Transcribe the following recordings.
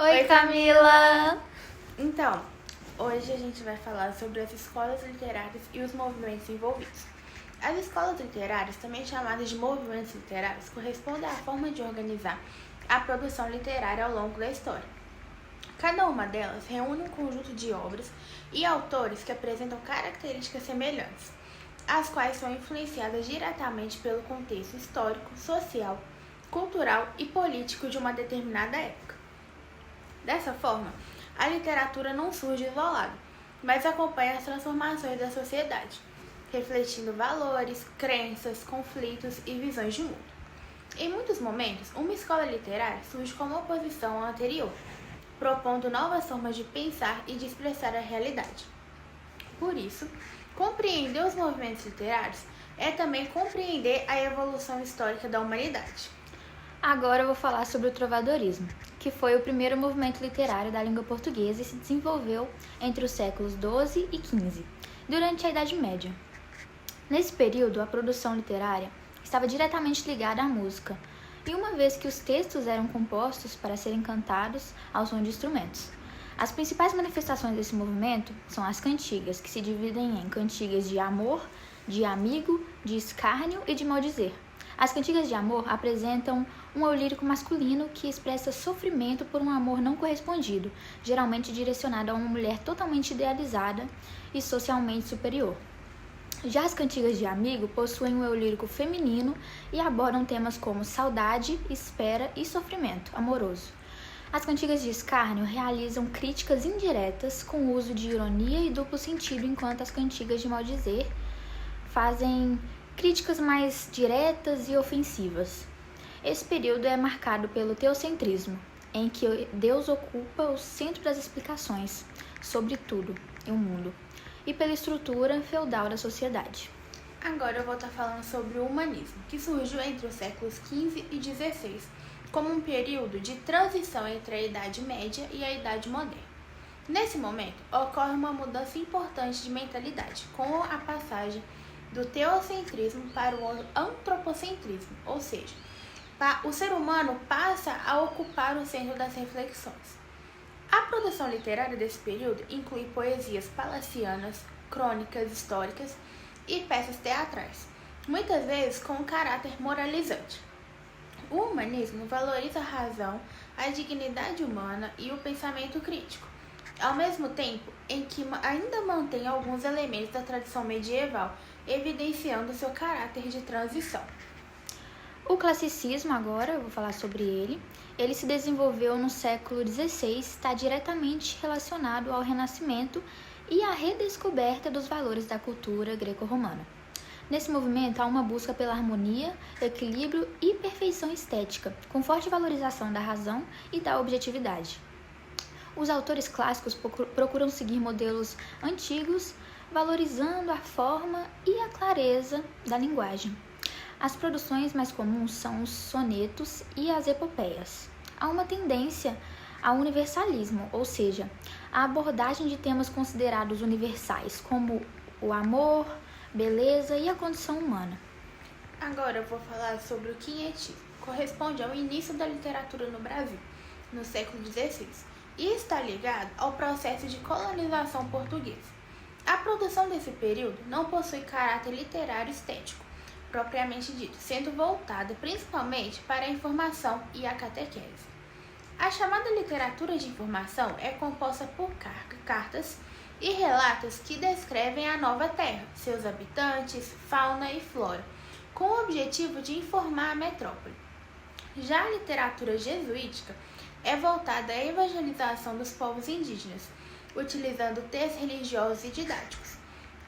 Oi, Camila! Então, hoje a gente vai falar sobre as escolas literárias e os movimentos envolvidos. As escolas literárias, também chamadas de movimentos literários, correspondem à forma de organizar a produção literária ao longo da história. Cada uma delas reúne um conjunto de obras e autores que apresentam características semelhantes, as quais são influenciadas diretamente pelo contexto histórico, social, cultural e político de uma determinada época. Dessa forma, a literatura não surge isolada, mas acompanha as transformações da sociedade, refletindo valores, crenças, conflitos e visões de mundo. Em muitos momentos, uma escola literária surge como oposição à anterior, propondo novas formas de pensar e de expressar a realidade. Por isso, compreender os movimentos literários é também compreender a evolução histórica da humanidade. Agora eu vou falar sobre o trovadorismo, que foi o primeiro movimento literário da língua portuguesa e se desenvolveu entre os séculos XII e XV, durante a Idade Média. Nesse período, a produção literária estava diretamente ligada à música, e uma vez que os textos eram compostos para serem cantados ao som de instrumentos. As principais manifestações desse movimento são as cantigas, que se dividem em cantigas de amor, de amigo, de escárnio e de maldizer. As cantigas de amor apresentam um eu lírico masculino que expressa sofrimento por um amor não correspondido, geralmente direcionado a uma mulher totalmente idealizada e socialmente superior. Já as cantigas de amigo possuem um eu lírico feminino e abordam temas como saudade, espera e sofrimento amoroso. As cantigas de escárnio realizam críticas indiretas com o uso de ironia e duplo sentido, enquanto as cantigas de maldizer fazem críticas mais diretas e ofensivas. Esse período é marcado pelo teocentrismo, em que Deus ocupa o centro das explicações sobre tudo em um mundo, e pela estrutura feudal da sociedade. Agora eu vou estar falando sobre o humanismo, que surgiu entre os séculos XV e XVI, como um período de transição entre a Idade Média e a Idade Moderna. Nesse momento, ocorre uma mudança importante de mentalidade, com a passagem do teocentrismo para o antropocentrismo, ou seja, o ser humano passa a ocupar o centro das reflexões. A produção literária desse período inclui poesias palacianas, crônicas históricas e peças teatrais, muitas vezes com um caráter moralizante. O humanismo valoriza a razão, a dignidade humana e o pensamento crítico, ao mesmo tempo em que ainda mantém alguns elementos da tradição medieval, evidenciando seu caráter de transição. O classicismo, agora, eu vou falar sobre ele se desenvolveu no século XVI, está diretamente relacionado ao Renascimento e à redescoberta dos valores da cultura greco-romana. Nesse movimento há uma busca pela harmonia, equilíbrio e perfeição estética, com forte valorização da razão e da objetividade. Os autores clássicos procuram seguir modelos antigos, valorizando a forma e a clareza da linguagem. As produções mais comuns são os sonetos e as epopeias. Há uma tendência ao universalismo, ou seja, a abordagem de temas considerados universais, como o amor, beleza e a condição humana. Agora eu vou falar sobre o quinhetismo. Corresponde ao início da literatura no Brasil, no século XVI, e está ligado ao processo de colonização portuguesa. A produção desse período não possui caráter literário estético, propriamente dito, sendo voltada principalmente para a informação e a catequese. A chamada literatura de informação é composta por cartas e relatos que descrevem a nova terra, seus habitantes, fauna e flora, com o objetivo de informar a metrópole. Já a literatura jesuítica é voltada à evangelização dos povos indígenas, utilizando textos religiosos e didáticos.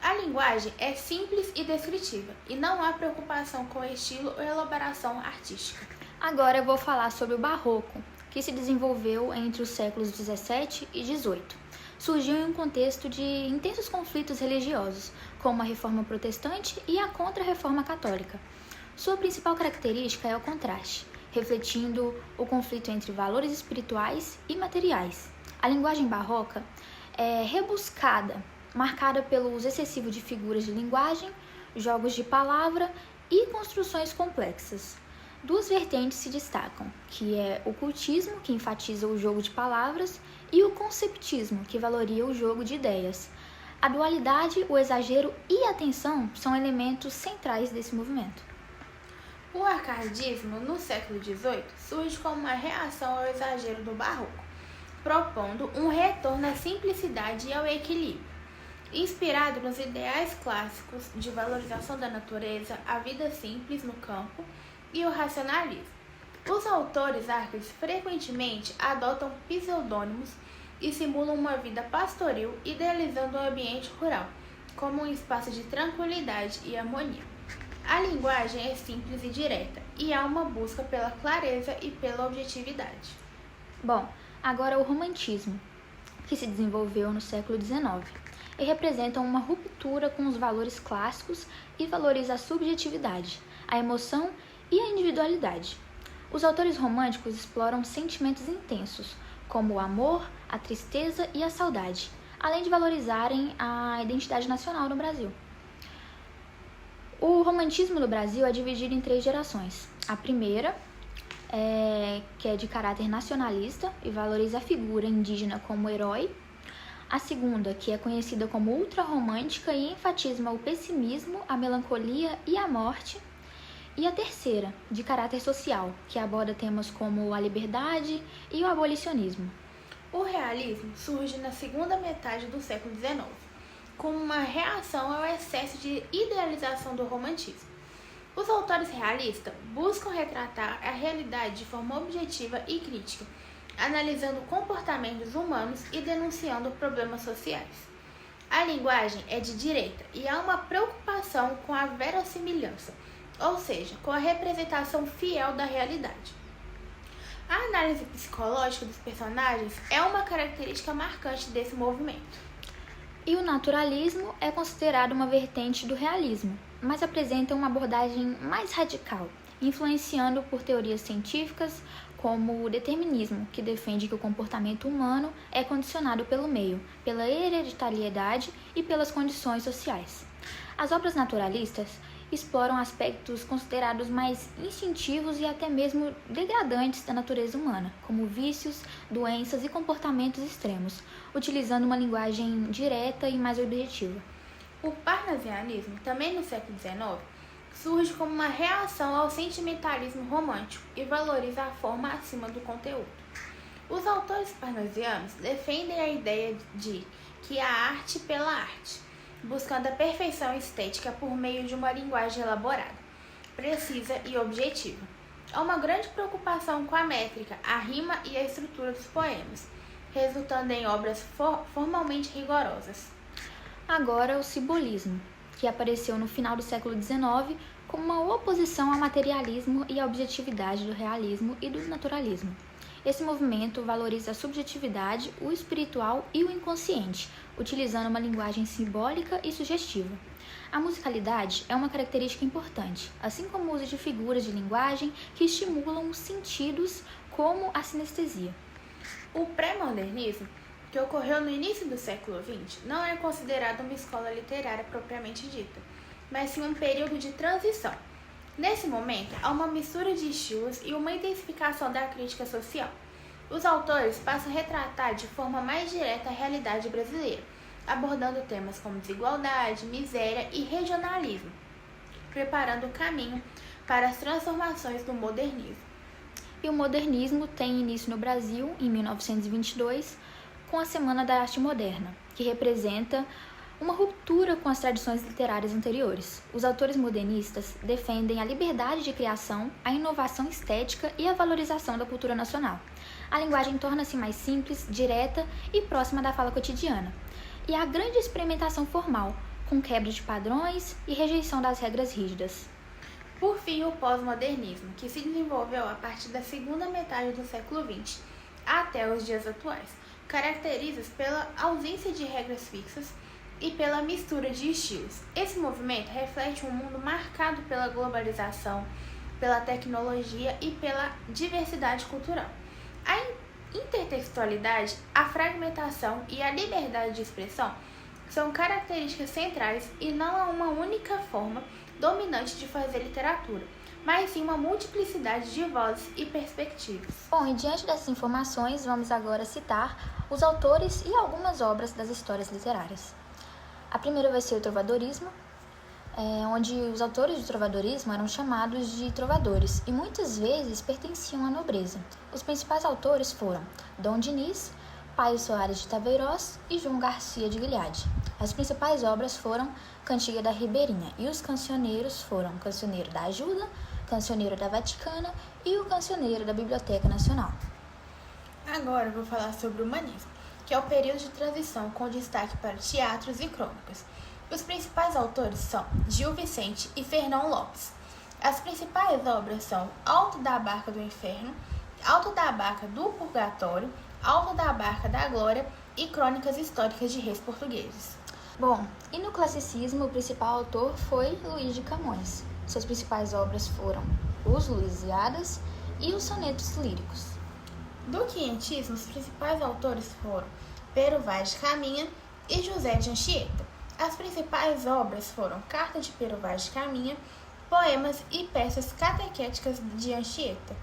A linguagem é simples e descritiva, e não há preocupação com estilo ou elaboração artística. Agora eu vou falar sobre o Barroco, que se desenvolveu entre os séculos XVII e XVIII. Surgiu em um contexto de intensos conflitos religiosos, como a Reforma Protestante e a Contra-Reforma Católica. Sua principal característica é o contraste, refletindo o conflito entre valores espirituais e materiais. A linguagem barroca é rebuscada, marcada pelo uso excessivo de figuras de linguagem, jogos de palavra e construções complexas. Duas vertentes se destacam, que é o cultismo, que enfatiza o jogo de palavras, e o conceptismo, que valoria o jogo de ideias. A dualidade, o exagero e a tensão são elementos centrais desse movimento. O arcadismo, no século XVIII, surge como uma reação ao exagero do barroco, propondo um retorno à simplicidade e ao equilíbrio. Inspirado nos ideais clássicos de valorização da natureza, a vida simples no campo e o racionalismo. Os autores arcas frequentemente adotam pseudônimos e simulam uma vida pastoril, idealizando o ambiente rural como um espaço de tranquilidade e harmonia. A linguagem é simples e direta, e há uma busca pela clareza e pela objetividade. Bom, agora o romantismo, que se desenvolveu no século XIX, e representa uma ruptura com os valores clássicos e valoriza a subjetividade, a emoção e a individualidade. Os autores românticos exploram sentimentos intensos, como o amor, a tristeza e a saudade, além de valorizarem a identidade nacional no Brasil. O romantismo no Brasil é dividido em 3 gerações. A primeira, que é de caráter nacionalista e valoriza a figura indígena como herói. A segunda, que é conhecida como ultrarromântica e enfatiza o pessimismo, a melancolia e a morte. E a terceira, de caráter social, que aborda temas como a liberdade e o abolicionismo. O realismo surge na segunda metade do século XIX, como uma reação ao excesso de idealização do romantismo. Os autores realistas buscam retratar a realidade de forma objetiva e crítica, analisando comportamentos humanos e denunciando problemas sociais. A linguagem é de direita e há uma preocupação com a verossimilhança, ou seja, com a representação fiel da realidade. A análise psicológica dos personagens é uma característica marcante desse movimento. E o naturalismo é considerado uma vertente do realismo, mas apresenta uma abordagem mais radical, influenciando por teorias científicas como o determinismo, que defende que o comportamento humano é condicionado pelo meio, pela hereditariedade e pelas condições sociais. As obras naturalistas exploram aspectos considerados mais instintivos e até mesmo degradantes da natureza humana, como vícios, doenças e comportamentos extremos, utilizando uma linguagem direta e mais objetiva. O parnasianismo, também no século XIX, surge como uma reação ao sentimentalismo romântico e valoriza a forma acima do conteúdo. Os autores parnasianos defendem a ideia de que a arte pela arte, buscando a perfeição estética por meio de uma linguagem elaborada, precisa e objetiva. Há uma grande preocupação com a métrica, a rima e a estrutura dos poemas, resultando em obras formalmente rigorosas. Agora, o simbolismo, que apareceu no final do século XIX como uma oposição ao materialismo e à objetividade do realismo e do naturalismo. Esse movimento valoriza a subjetividade, o espiritual e o inconsciente, utilizando uma linguagem simbólica e sugestiva. A musicalidade é uma característica importante, assim como o uso de figuras de linguagem que estimulam os sentidos, como a sinestesia. O pré-modernismo, que ocorreu no início do século XX, não é considerado uma escola literária propriamente dita, mas sim um período de transição. Nesse momento, há uma mistura de estilos e uma intensificação da crítica social. Os autores passam a retratar de forma mais direta a realidade brasileira, abordando temas como desigualdade, miséria e regionalismo, preparando o caminho para as transformações do modernismo. E o modernismo tem início no Brasil, em 1922, com a Semana da Arte Moderna, que representa uma ruptura com as tradições literárias anteriores. Os autores modernistas defendem a liberdade de criação, a inovação estética e a valorização da cultura nacional. A linguagem torna-se mais simples, direta e próxima da fala cotidiana. E há grande experimentação formal, com quebra de padrões e rejeição das regras rígidas. Por fim, o pós-modernismo, que se desenvolveu a partir da segunda metade do século XX até os dias atuais, caracteriza-se pela ausência de regras fixas e pela mistura de estilos. Esse movimento reflete um mundo marcado pela globalização, pela tecnologia e pela diversidade cultural. A intertextualidade, a fragmentação e a liberdade de expressão são características centrais e não há uma única forma dominante de fazer literatura, mas sim uma multiplicidade de vozes e perspectivas. Bom, e diante dessas informações, vamos agora citar os autores e algumas obras das histórias literárias. A primeira vai ser o trovadorismo, onde os autores do trovadorismo eram chamados de trovadores e muitas vezes pertenciam à nobreza. Os principais autores foram Dom Dinis, Paio Soares de Taveiroz e João Garcia de Guilhade. As principais obras foram Cantiga da Ribeirinha e os cancioneiros foram Cancioneiro da Ajuda, Cancioneiro da Vaticana e o Cancioneiro da Biblioteca Nacional. Agora eu vou falar sobre o humanismo, que é o período de transição com destaque para teatros e crônicas. Os principais autores são Gil Vicente e Fernão Lopes. As principais obras são Alto da Barca do Inferno, Alto da Barca do Purgatório, Alto da Barca da Glória e Crônicas Históricas de Reis Portugueses. Bom, e no classicismo o principal autor foi Luís de Camões. Suas principais obras foram Os Luisiadas e os Sonetos Líricos. Do quinhentismo, os principais autores foram Pero Vaz de Caminha e José de Anchieta. As principais obras foram Carta de Pero Vaz de Caminha, poemas e peças catequéticas de Anchieta.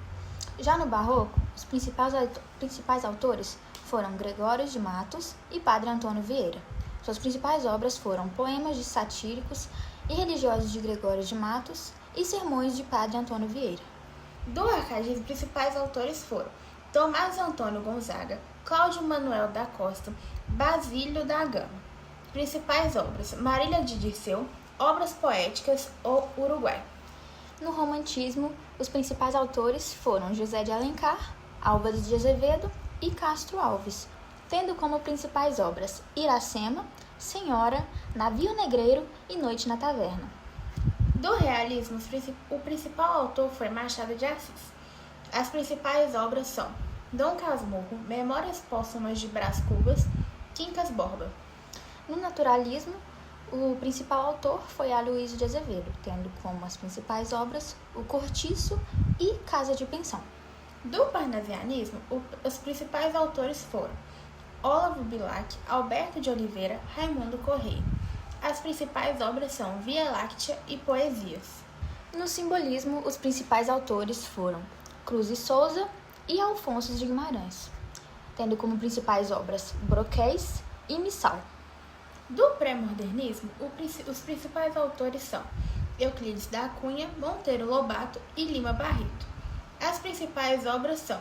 Já no Barroco, os principais autores foram Gregório de Matos e Padre Antônio Vieira. Suas principais obras foram poemas de satíricos e religiosos de Gregório de Matos e sermões de Padre Antônio Vieira. Do arcadismo, os principais autores foram Tomás Antônio Gonzaga, Cláudio Manuel da Costa, Basílio da Gama. Principais obras: Marília de Dirceu, Obras Poéticas, O Uruguai. No romantismo, os principais autores foram José de Alencar, Álvares de Azevedo e Castro Alves, tendo como principais obras Iracema, Senhora, Navio Negreiro e Noite na Taverna. Do realismo, o principal autor foi Machado de Assis. As principais obras são Dom Casmurro, Memórias Póstumas de Brás Cubas, Quincas Borba. No naturalismo, o principal autor foi Aloysio de Azevedo, tendo como as principais obras O Cortiço e Casa de Pensão. Do parnasianismo, os principais autores foram Olavo Bilac, Alberto de Oliveira, Raimundo Correia. As principais obras são Via Láctea e Poesias. No simbolismo, os principais autores foram Cruz e Souza e Alfonso de Guimarães, tendo como principais obras Broquéis e Missal. Do pré-modernismo, os principais autores são Euclides da Cunha, Monteiro Lobato e Lima Barreto. As principais obras são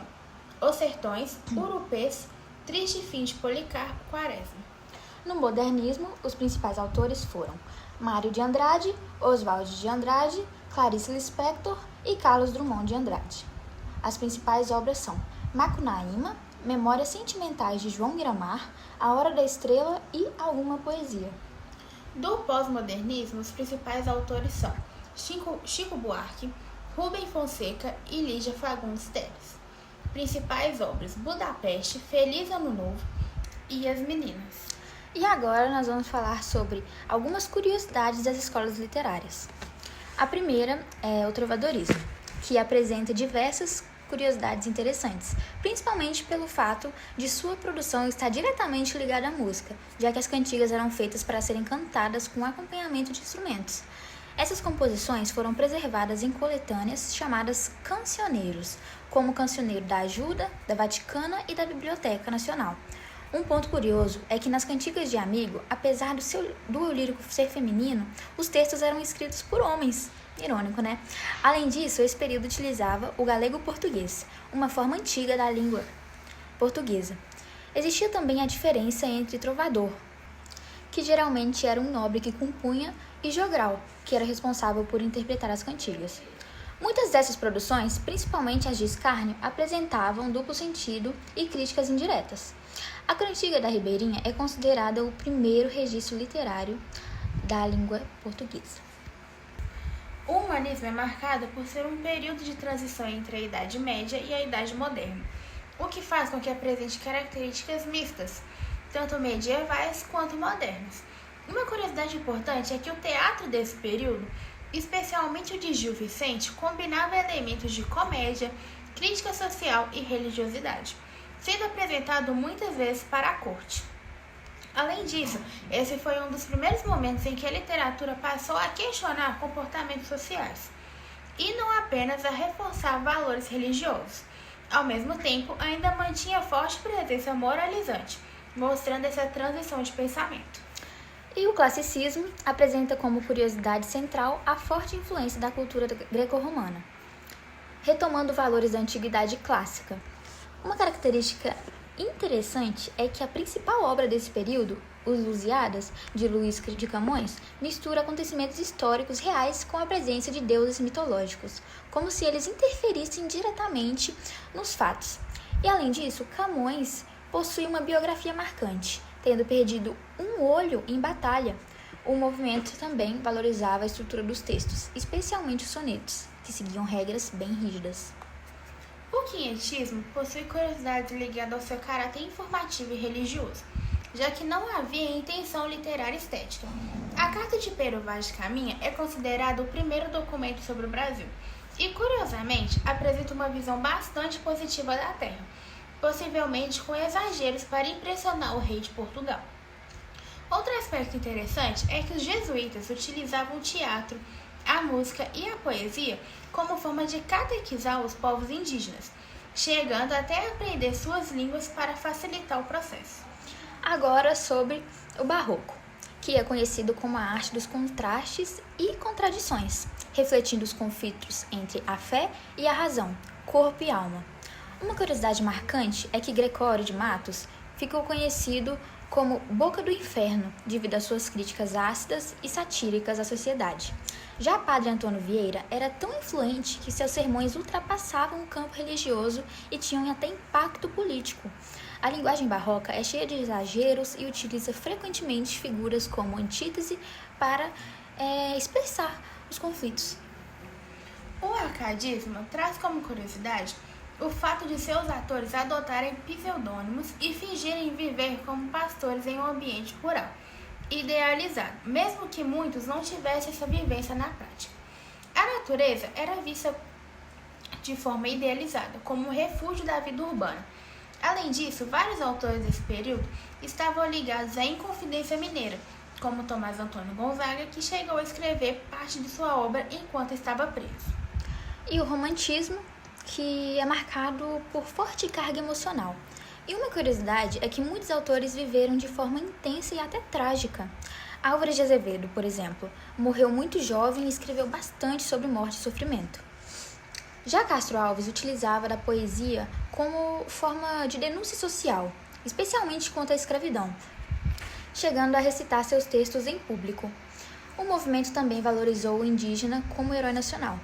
Os Sertões, Urupês, Triste Fim de Policarpo Quaresma. No modernismo, os principais autores foram Mário de Andrade, Oswald de Andrade, Clarice Lispector e Carlos Drummond de Andrade. As principais obras são Macunaíma, Memórias Sentimentais de João Miramar, A Hora da Estrela e alguma poesia. Do pós-modernismo, os principais autores são Chico Buarque, Rubem Fonseca e Lígia Fagundes Telles. Principais obras: Budapeste, Feliz Ano Novo e As Meninas. E agora nós vamos falar sobre algumas curiosidades das escolas literárias. A primeira é o trovadorismo, que apresenta diversas curiosidades interessantes, principalmente pelo fato de sua produção estar diretamente ligada à música, já que as cantigas eram feitas para serem cantadas com acompanhamento de instrumentos. Essas composições foram preservadas em coletâneas chamadas cancioneiros, como o Cancioneiro da Ajuda, da Vaticana e da Biblioteca Nacional. Um ponto curioso é que nas cantigas de amigo, apesar do lírico ser feminino, os textos eram escritos por homens. Irônico, né? Além disso, esse período utilizava o galego-português, uma forma antiga da língua portuguesa. Existia também a diferença entre trovador, que geralmente era um nobre que compunha, e jogral, que era responsável por interpretar as cantigas. Muitas dessas produções, principalmente as de escárnio, apresentavam duplo sentido e críticas indiretas. A Cantiga da Ribeirinha é considerada o primeiro registro literário da língua portuguesa. O humanismo é marcado por ser um período de transição entre a Idade Média e a Idade Moderna, o que faz com que apresente características mistas, tanto medievais quanto modernas. Uma curiosidade importante é que o teatro desse período, especialmente o de Gil Vicente, combinava elementos de comédia, crítica social e religiosidade, sendo apresentado muitas vezes para a corte. Além disso, esse foi um dos primeiros momentos em que a literatura passou a questionar comportamentos sociais. e não apenas a reforçar valores religiosos. Ao mesmo tempo, ainda mantinha forte presença moralizante, mostrando essa transição de pensamento. E o classicismo apresenta como curiosidade central a forte influência da cultura greco-romana, retomando valores da antiguidade clássica. Uma característica interessante é que a principal obra desse período, Os Lusíadas, de Luís de Camões, mistura acontecimentos históricos reais com a presença de deuses mitológicos, como se eles interferissem diretamente nos fatos. E além disso, Camões possui uma biografia marcante, tendo perdido um olho em batalha. O movimento também valorizava a estrutura dos textos, especialmente os sonetos, que seguiam regras bem rígidas. O quinhentismo possui curiosidades ligadas ao seu caráter informativo e religioso, já que não havia intenção literária e estética. A Carta de Pero Vaz de Caminha é considerada o primeiro documento sobre o Brasil e, curiosamente, apresenta uma visão bastante positiva da terra, possivelmente com exageros para impressionar o rei de Portugal. Outro aspecto interessante é que os jesuítas utilizavam o teatro, a música e a poesia como forma de catequizar os povos indígenas, chegando até a aprender suas línguas para facilitar o processo. Agora sobre o Barroco, que é conhecido como a arte dos contrastes e contradições, refletindo os conflitos entre a fé e a razão, corpo e alma. Uma curiosidade marcante é que Gregório de Matos ficou conhecido como Boca do Inferno, devido às suas críticas ácidas e satíricas à sociedade. Já Padre Antônio Vieira era tão influente que seus sermões ultrapassavam o campo religioso e tinham até impacto político. A linguagem barroca é cheia de exageros e utiliza frequentemente figuras como antítese para expressar os conflitos. O arcadismo traz como curiosidade o fato de seus atores adotarem pseudônimos e fingirem viver como pastores em um ambiente rural, idealizado, mesmo que muitos não tivessem essa vivência na prática. A natureza era vista de forma idealizada, como um refúgio da vida urbana. Além disso, vários autores desse período estavam ligados à Inconfidência Mineira, como Tomás Antônio Gonzaga, que chegou a escrever parte de sua obra enquanto estava preso. E o romantismo, que é marcado por forte carga emocional. E uma curiosidade é que muitos autores viveram de forma intensa e até trágica. Álvares de Azevedo, por exemplo, morreu muito jovem e escreveu bastante sobre morte e sofrimento. Já Castro Alves utilizava da poesia como forma de denúncia social, especialmente contra a escravidão, chegando a recitar seus textos em público. O movimento também valorizou o indígena como herói nacional,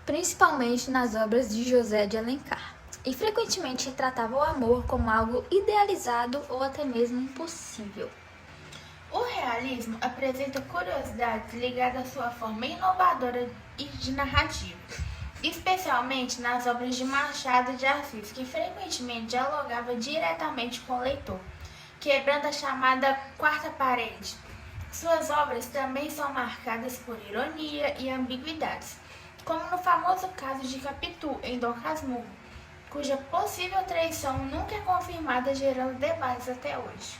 principalmente nas obras de José de Alencar, e frequentemente retratava o amor como algo idealizado ou até mesmo impossível. O realismo apresenta curiosidades ligadas à sua forma inovadora e de narrativa, especialmente nas obras de Machado de Assis, que frequentemente dialogava diretamente com o leitor, quebrando a chamada quarta parede. Suas obras também são marcadas por ironia e ambiguidades, como no famoso caso de Capitu, em Dom Casmurro, cuja possível traição nunca é confirmada, gerando debates até hoje.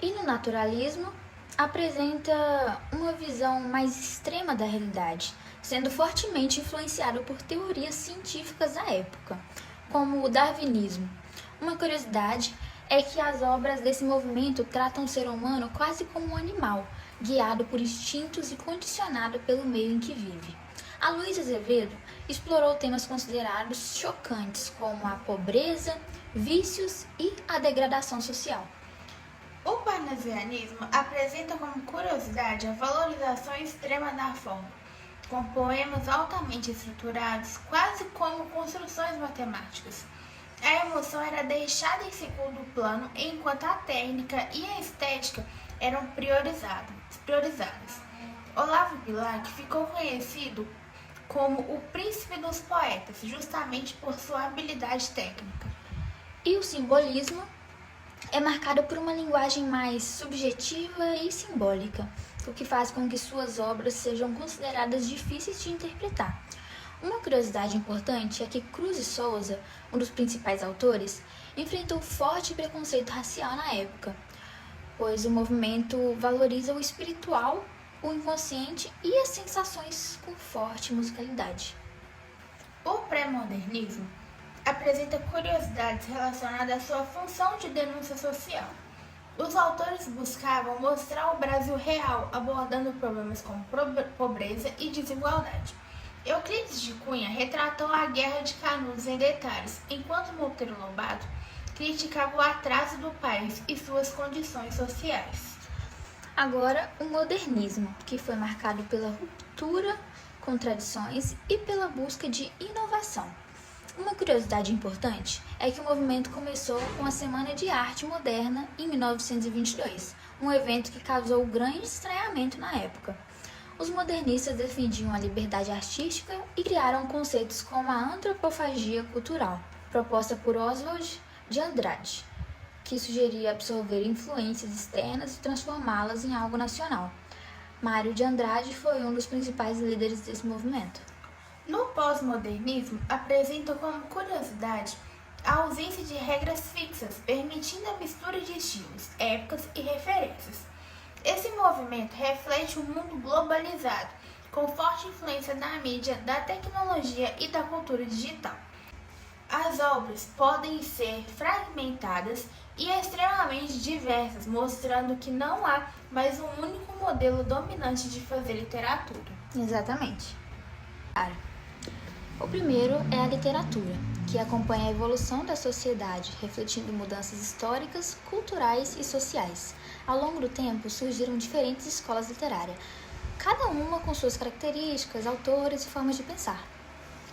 E no naturalismo, apresenta uma visão mais extrema da realidade, sendo fortemente influenciado por teorias científicas da época, como o darwinismo. Uma curiosidade é que as obras desse movimento tratam o ser humano quase como um animal, guiado por instintos e condicionado pelo meio em que vive. Aloysio Azevedo explorou temas considerados chocantes, como a pobreza, vícios e a degradação social. O parnasianismo apresenta como curiosidade a valorização extrema da forma, com poemas altamente estruturados, quase como construções matemáticas. A emoção era deixada em segundo plano, enquanto a técnica e a estética eram priorizadas. Olavo Bilac ficou conhecido como o príncipe dos poetas, justamente por sua habilidade técnica. E o simbolismo é marcado por uma linguagem mais subjetiva e simbólica, o que faz com que suas obras sejam consideradas difíceis de interpretar. Uma curiosidade importante é que Cruz e Souza, um dos principais autores, enfrentou forte preconceito racial na época, pois o movimento valoriza o espiritual o inconsciente e as sensações com forte musicalidade. O pré-modernismo apresenta curiosidades relacionadas à sua função de denúncia social. Os autores buscavam mostrar o Brasil real, abordando problemas como pobreza e desigualdade. Euclides de Cunha retratou a Guerra de Canudos em detalhes, enquanto Monteiro Lobato criticava o atraso do país e suas condições sociais. Agora, o modernismo, que foi marcado pela ruptura com tradições e pela busca de inovação. Uma curiosidade importante é que o movimento começou com a Semana de Arte Moderna em 1922, um evento que causou grande estranhamento na época. Os modernistas defendiam a liberdade artística e criaram conceitos como a antropofagia cultural, proposta por Oswald de Andrade, que sugeria absorver influências externas e transformá-las em algo nacional. Mário de Andrade foi um dos principais líderes desse movimento. No pós-modernismo, apresenta como curiosidade a ausência de regras fixas, permitindo a mistura de estilos, épocas e referências. Esse movimento reflete um mundo globalizado, com forte influência da mídia, da tecnologia e da cultura digital. As obras podem ser fragmentadas e extremamente diversas, mostrando que não há mais um único modelo dominante de fazer literatura. Exatamente. O primeiro é a literatura, que acompanha a evolução da sociedade, refletindo mudanças históricas, culturais e sociais. Ao longo do tempo, surgiram diferentes escolas literárias, cada uma com suas características, autores e formas de pensar.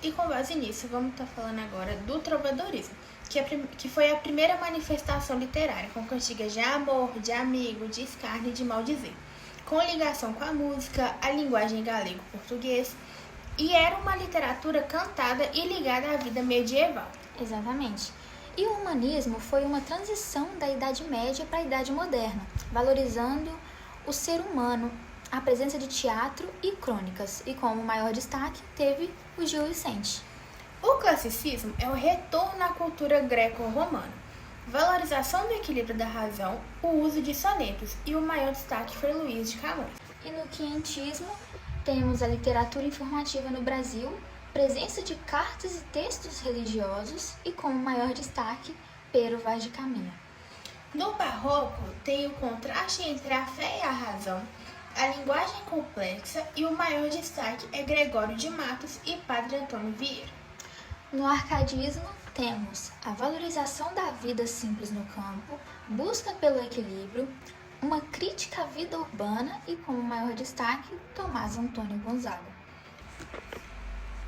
E com base nisso, vamos estar falando agora do trovadorismo, que foi a primeira manifestação literária, com cantigas de amor, de amigo, de escárnio e de maldizer, com ligação com a música, a linguagem galego-português, e era uma literatura cantada e ligada à vida medieval. Exatamente. E o humanismo foi uma transição da Idade Média para a Idade Moderna, valorizando o ser humano, a presença de teatro e crônicas, e como maior destaque teve o Gil Vicente. O classicismo é o retorno à cultura greco-romana, valorização do equilíbrio da razão, o uso de sonetos, e o maior destaque foi Luís de Camões. E no quinhentismo, temos a literatura informativa no Brasil, presença de cartas e textos religiosos e, como maior destaque, Pero Vaz de Caminha. No barroco, tem o contraste entre a fé e a razão, a linguagem complexa e o maior destaque é Gregório de Matos e Padre Antônio Vieira. No arcadismo, temos a valorização da vida simples no campo, busca pelo equilíbrio, uma crítica à vida urbana e, como maior destaque, Tomás Antônio Gonzaga.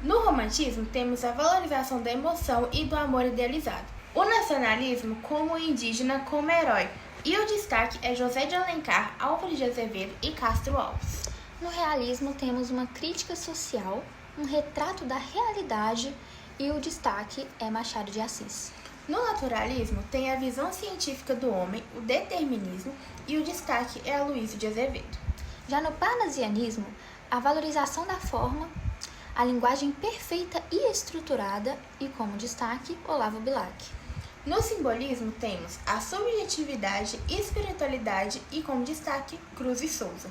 No romantismo, temos a valorização da emoção e do amor idealizado, o nacionalismo como o indígena como herói, e o destaque é José de Alencar, Álvares de Azevedo e Castro Alves. No realismo, temos uma crítica social, um retrato da realidade e o destaque é Machado de Assis. No naturalismo, tem a visão científica do homem, o determinismo, e o destaque é Aloysio de Azevedo. Já no parnasianismo, a valorização da forma, a linguagem perfeita e estruturada e, como destaque, Olavo Bilac. No simbolismo, temos a subjetividade, espiritualidade e, como destaque, Cruz e Souza.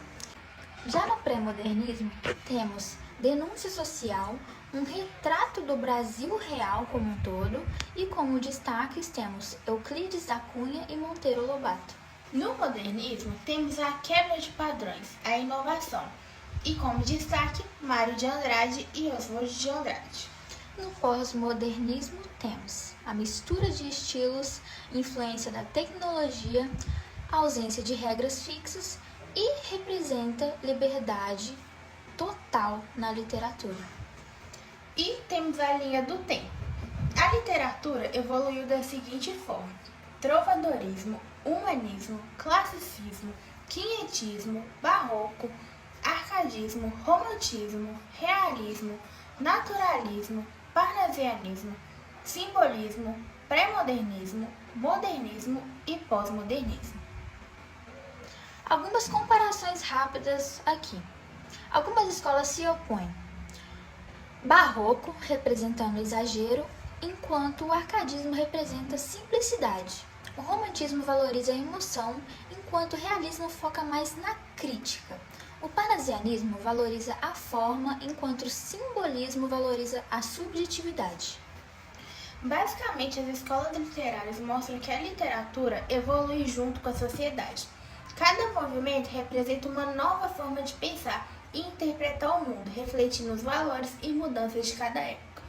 Já no pré-modernismo, temos denúncia social, um retrato do Brasil real como um todo e, como destaques, temos Euclides da Cunha e Monteiro Lobato. No modernismo, temos a quebra de padrões, a inovação, e como destaque, Mário de Andrade e Oswald de Andrade. No pós-modernismo, temos a mistura de estilos, influência da tecnologia, ausência de regras fixas e representa liberdade total na literatura. E temos a linha do tempo. A literatura evoluiu da seguinte forma: trovadorismo, humanismo, classicismo, quinhentismo, barroco, arcadismo, romantismo, realismo, naturalismo, parnasianismo, simbolismo, pré-modernismo, modernismo e pós-modernismo. Algumas comparações rápidas aqui. Algumas escolas se opõem. Barroco representando exagero, enquanto o arcadismo representa simplicidade. O romantismo valoriza a emoção, enquanto o realismo foca mais na crítica. O parnasianismo valoriza a forma, enquanto o simbolismo valoriza a subjetividade. Basicamente, as escolas literárias mostram que a literatura evolui junto com a sociedade. Cada movimento representa uma nova forma de pensar e interpretar o mundo, refletindo os valores e mudanças de cada época.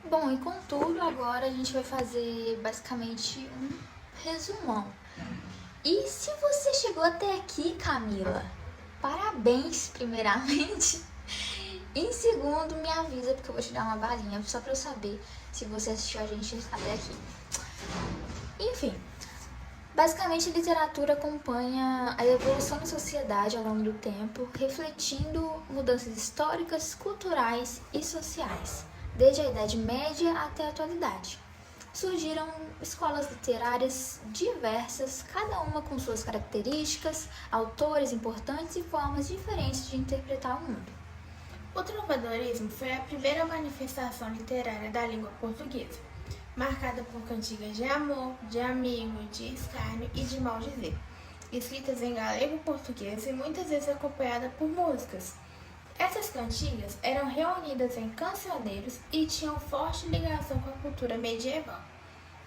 Bom, e contudo, agora a gente vai fazer basicamente um resumão. E se você chegou até aqui, Camila, parabéns, primeiramente. Em segundo, me avisa, porque eu vou te dar uma balinha, só pra eu saber se você assistiu a gente até aqui. Enfim, basicamente a literatura acompanha a evolução da sociedade ao longo do tempo, refletindo mudanças históricas, culturais e sociais, desde a Idade Média até a atualidade. Surgiram escolas literárias diversas, cada uma com suas características, autores importantes e formas diferentes de interpretar o mundo. O trovadorismo foi a primeira manifestação literária da língua portuguesa, marcada por cantigas de amor, de amigo, de escárnio e de maldizer, escritas em galego-português e muitas vezes acompanhadas por músicas. Essas cantigas eram reunidas em cancioneiros e tinham forte ligação com a cultura medieval.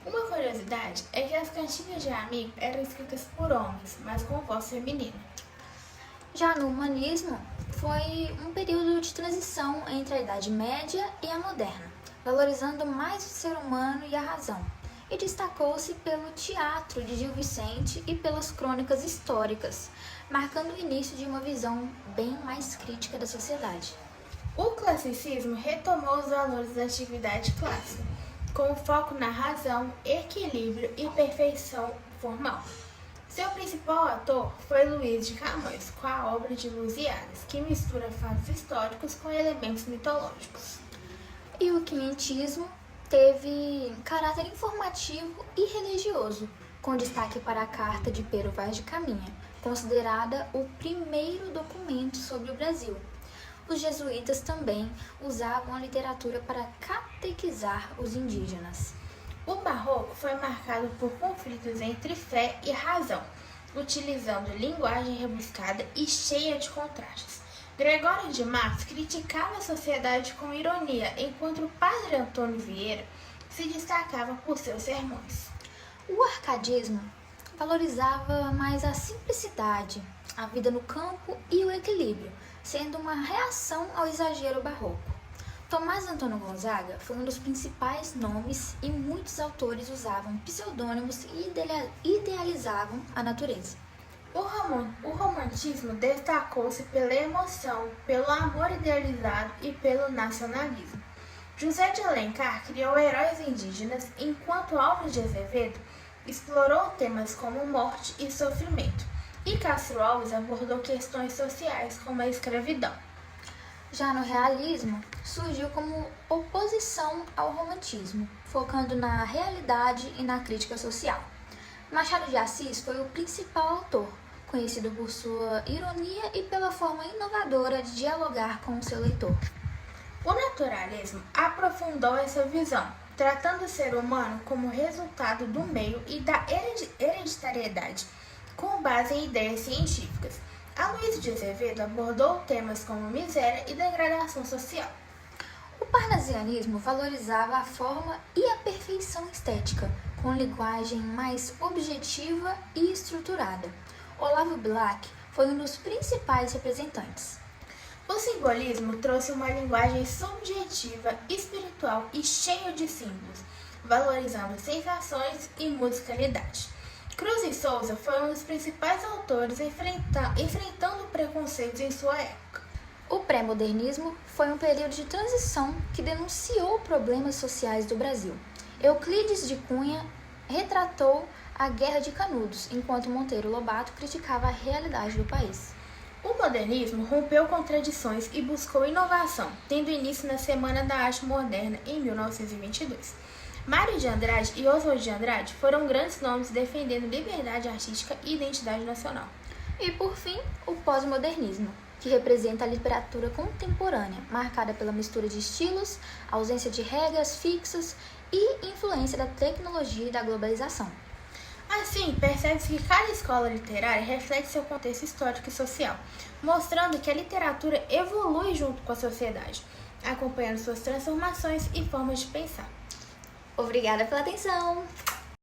Uma curiosidade é que as cantigas de amigo eram escritas por homens, mas com voz feminina. Já no humanismo, foi um período de transição entre a Idade Média e a Moderna, valorizando mais o ser humano e a razão, e destacou-se pelo teatro de Gil Vicente e pelas crônicas históricas, marcando o início de uma visão bem mais crítica da sociedade. O classicismo retomou os valores da antiguidade clássica, com foco na razão, equilíbrio e perfeição formal. Seu principal ator foi Luís de Camões, com a obra de Lusíadas, que mistura fatos históricos com elementos mitológicos. E o quinhentismo teve caráter informativo e religioso, com destaque para a Carta de Pero Vaz de Caminha, considerada o primeiro documento sobre o Brasil. Os jesuítas também usavam a literatura para catequizar os indígenas. O Barroco foi marcado por conflitos entre fé e razão, utilizando linguagem rebuscada e cheia de contrastes. Gregório de Matos criticava a sociedade com ironia, enquanto o padre Antônio Vieira se destacava por seus sermões. O arcadismo valorizava mais a simplicidade, a vida no campo e o equilíbrio, sendo uma reação ao exagero barroco. Tomás Antônio Gonzaga foi um dos principais nomes e muitos autores usavam pseudônimos e idealizavam a natureza. O romantismo destacou-se pela emoção, pelo amor idealizado e pelo nacionalismo. José de Alencar criou heróis indígenas, enquanto Álvares de Azevedo explorou temas como morte e sofrimento, e Castro Alves abordou questões sociais como a escravidão. Já no realismo, surgiu como oposição ao romantismo, focando na realidade e na crítica social. Machado de Assis foi o principal autor, conhecido por sua ironia e pela forma inovadora de dialogar com o seu leitor. O naturalismo aprofundou essa visão, tratando o ser humano como resultado do meio e da hereditariedade, com base em ideias científicas. Aloysio de Azevedo abordou temas como miséria e degradação social. O parnasianismo valorizava a forma e a perfeição estética, com linguagem mais objetiva e estruturada. Olavo Bilac foi um dos principais representantes. O simbolismo trouxe uma linguagem subjetiva, espiritual e cheia de símbolos, valorizando sensações e musicalidade. Cruz e Souza foi um dos principais autores enfrentando preconceitos em sua época. O pré-modernismo foi um período de transição que denunciou problemas sociais do Brasil. Euclides de Cunha retratou a Guerra de Canudos, enquanto Monteiro Lobato criticava a realidade do país. O modernismo rompeu contradições e buscou inovação, tendo início na Semana da Arte Moderna em 1922. Mário de Andrade e Oswald de Andrade foram grandes nomes defendendo liberdade artística e identidade nacional. E, por fim, o pós-modernismo, que representa a literatura contemporânea, marcada pela mistura de estilos, ausência de regras fixas e influência da tecnologia e da globalização. Assim, percebe-se que cada escola literária reflete seu contexto histórico e social, mostrando que a literatura evolui junto com a sociedade, acompanhando suas transformações e formas de pensar. Obrigada pela atenção!